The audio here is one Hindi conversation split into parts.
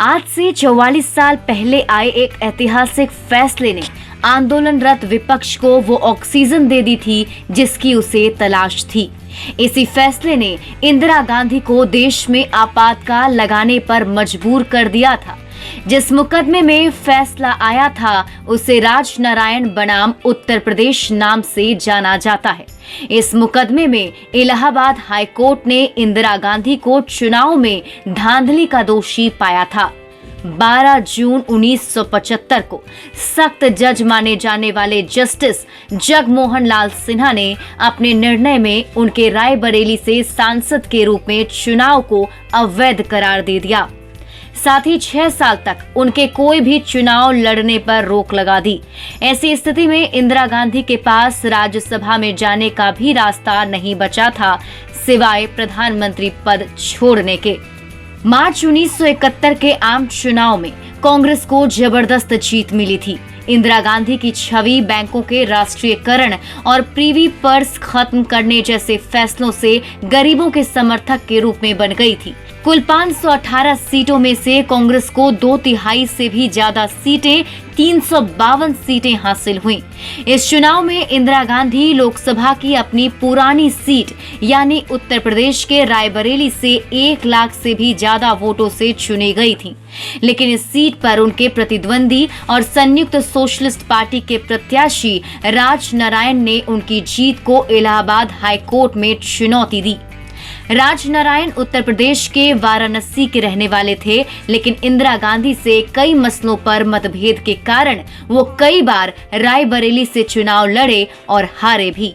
आज से 44 साल पहले आए एक ऐतिहासिक फैसले ने आंदोलनरत विपक्ष को वो ऑक्सीजन दे दी थी जिसकी उसे तलाश थी। इसी फैसले ने इंदिरा गांधी को देश में आपातकाल लगाने पर मजबूर कर दिया था। जिस मुकदमे में फैसला आया था उसे राजनारायण बनाम उत्तर प्रदेश नाम से जाना जाता है। इस मुकदमे में इलाहाबाद हाई कोर्ट ने इंदिरा गांधी को चुनाव में धांधली का दोषी पाया था। 12 जून 1975 को सख्त जज माने जाने वाले जस्टिस जगमोहन लाल सिन्हा ने अपने निर्णय में उनके रायबरेली से सांसद के रूप में चुनाव को अवैध करार दे दिया। साथ ही 6 साल तक उनके कोई भी चुनाव लड़ने पर रोक लगा दी। ऐसी स्थिति में इंदिरा गांधी के पास राज्यसभा में जाने का भी रास्ता नहीं बचा था सिवाय प्रधानमंत्री पद छोड़ने के। मार्च 1971 के आम चुनाव में कांग्रेस को जबरदस्त जीत मिली थी। इंदिरा गांधी की छवि बैंकों के राष्ट्रीयकरण और प्रीवी पर्स खत्म करने जैसे फैसलों से गरीबों के समर्थक के रूप में बन गई थी। कुल 518 सीटों में से कांग्रेस को 2/3 से भी ज्यादा सीटें 352 सीटें हासिल हुईं। इस चुनाव में इंदिरा गांधी लोकसभा की अपनी पुरानी सीट यानी उत्तर प्रदेश के रायबरेली से 1 लाख से भी ज्यादा वोटों से चुनी गई थी। लेकिन इस सीट पर उनके प्रतिद्वंदी और संयुक्त सोशलिस्ट पार्टी के प्रत्याशी राजनारायण ने उनकी जीत को इलाहाबाद हाई कोर्ट में चुनौती दी। राजनारायण उत्तर प्रदेश के वाराणसी के रहने वाले थे, लेकिन इंदिरा गांधी से कई मसलों पर मतभेद के कारण वो कई बार रायबरेली से चुनाव लड़े और हारे भी।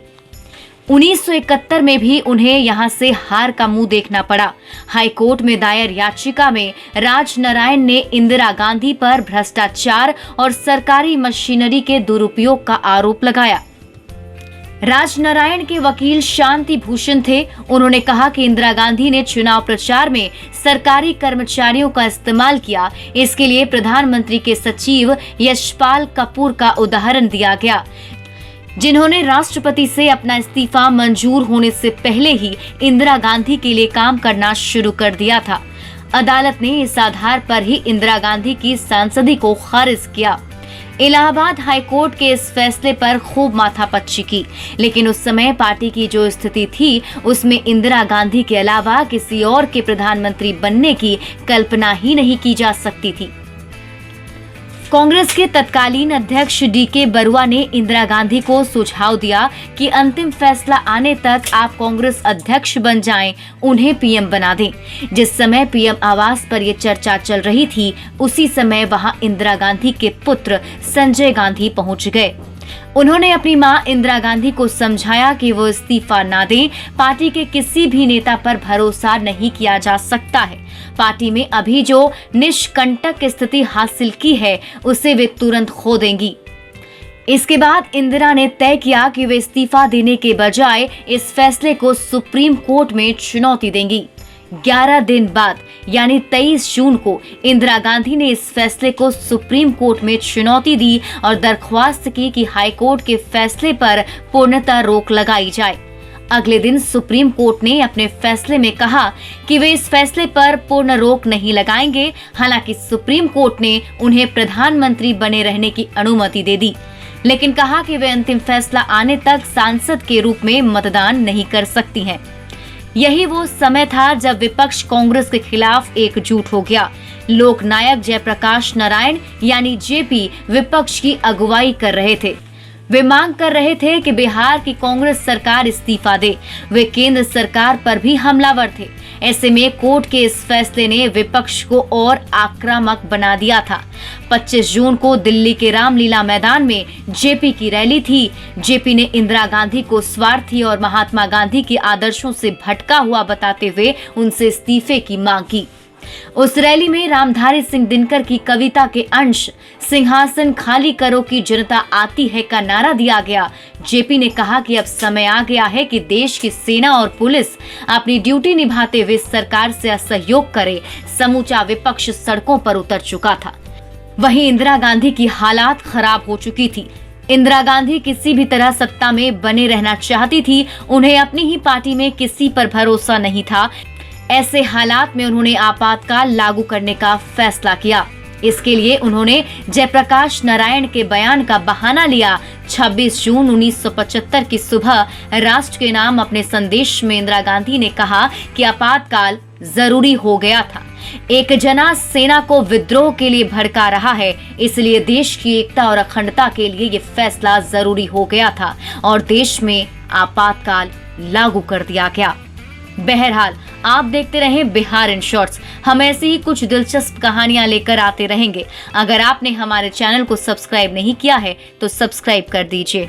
1971 में भी उन्हें यहां से हार का मुंह देखना पड़ा। हाई कोर्ट में दायर याचिका में राजनारायण ने इंदिरा गांधी पर भ्रष्टाचार और सरकारी मशीनरी के दुरुपयोग का आरोप लगाया। राजनारायण के वकील शांति भूषण थे। उन्होंने कहा कि इंदिरा गांधी ने चुनाव प्रचार में सरकारी कर्मचारियों का इस्तेमाल किया। इसके लिए प्रधानमंत्री के सचिव यशपाल कपूर का उदाहरण दिया गया, जिन्होंने राष्ट्रपति से अपना इस्तीफा मंजूर होने से पहले ही इंदिरा गांधी के लिए काम करना शुरू कर दिया था। अदालत ने इस आधार पर ही इंदिरा गांधी की सांसदी को खारिज किया। इलाहाबाद हाई कोर्ट के इस फैसले पर खूब माथापच्ची की, लेकिन उस समय पार्टी की जो स्थिति थी उसमें इंदिरा गांधी के अलावा किसी और के प्रधानमंत्री बनने की कल्पना ही नहीं की जा सकती थी। कांग्रेस के तत्कालीन अध्यक्ष डीके बरुआ ने इंदिरा गांधी को सुझाव दिया कि अंतिम फैसला आने तक आप कांग्रेस अध्यक्ष बन जाएं, उन्हें पीएम बना दें। जिस समय पीएम आवास पर ये चर्चा चल रही थी उसी समय वहां इंदिरा गांधी के पुत्र संजय गांधी पहुंच गए। उन्होंने अपनी मां इंदिरा गांधी को समझाया कि वो इस्तीफा ना दें। पार्टी के किसी भी नेता पर भरोसा नहीं किया जा सकता है। पार्टी में अभी जो निष्कंटक स्थिति हासिल की है उसे वे तुरंत खो देंगी। इसके बाद इंदिरा ने तय किया कि वे इस्तीफा देने के बजाय इस फैसले को सुप्रीम कोर्ट में चुनौती देंगी। 11 दिन बाद यानी 23 जून को इंदिरा गांधी ने इस फैसले को सुप्रीम कोर्ट में चुनौती दी और दरख्वास्त की कि हाई कोर्ट के फैसले पर पूर्णतः रोक लगाई जाए। अगले दिन सुप्रीम कोर्ट ने अपने फैसले में कहा कि वे इस फैसले पर पूर्ण रोक नहीं लगाएंगे। हालांकि सुप्रीम कोर्ट ने उन्हें प्रधानमंत्री बने रहने की अनुमति दे दी, लेकिन कहा कि वे अंतिम फैसला आने तक सांसद के रूप में मतदान नहीं कर सकती हैं। यही वो समय था जब विपक्ष कांग्रेस के खिलाफ एकजुट हो गया। लोकनायक जयप्रकाश नारायण यानी जेपी विपक्ष की अगुवाई कर रहे थे। वे मांग कर रहे थे कि बिहार की कांग्रेस सरकार इस्तीफा दे। वे केंद्र सरकार पर भी हमलावर थे। ऐसे में कोर्ट के इस फैसले ने विपक्ष को और आक्रामक बना दिया था। 25 जून को दिल्ली के रामलीला मैदान में जेपी की रैली थी। जेपी ने इंदिरा गांधी को स्वार्थी और महात्मा गांधी के आदर्शों से भटका हुआ बताते हुए उनसे इस्तीफे की मांग की। उस रैली में रामधारी सिंह दिनकर की कविता के अंश सिंहासन खाली करो की जनता आती है का नारा दिया गया। जेपी ने कहा कि अब समय आ गया है कि देश की सेना और पुलिस अपनी ड्यूटी निभाते हुए सरकार से असहयोग करे। समूचा विपक्ष सड़कों पर उतर चुका था। वहीं इंदिरा गांधी की हालात खराब हो चुकी थी। इंदिरा गांधी किसी भी तरह सत्ता में बने रहना चाहती थी। उन्हें अपनी ही पार्टी में किसी पर भरोसा नहीं था। ऐसे हालात में उन्होंने आपातकाल लागू करने का फैसला किया। इसके लिए उन्होंने जयप्रकाश नारायण के बयान का बहाना लिया। 26 जून 1975 की सुबह राष्ट्र के नाम अपने संदेश में इंदिरा गांधी ने कहा कि आपातकाल जरूरी हो गया था। एक जना सेना को विद्रोह के लिए भड़का रहा है, इसलिए देश की एकता और अखंडता के लिए ये फैसला जरूरी हो गया था और देश में आपातकाल लागू कर दिया गया। बहरहाल आप देखते रहें बिहार इन शॉर्ट्स। हम ऐसी ही कुछ दिलचस्प कहानियां लेकर आते रहेंगे। अगर आपने हमारे चैनल को सब्सक्राइब नहीं किया है तो सब्सक्राइब कर दीजिए।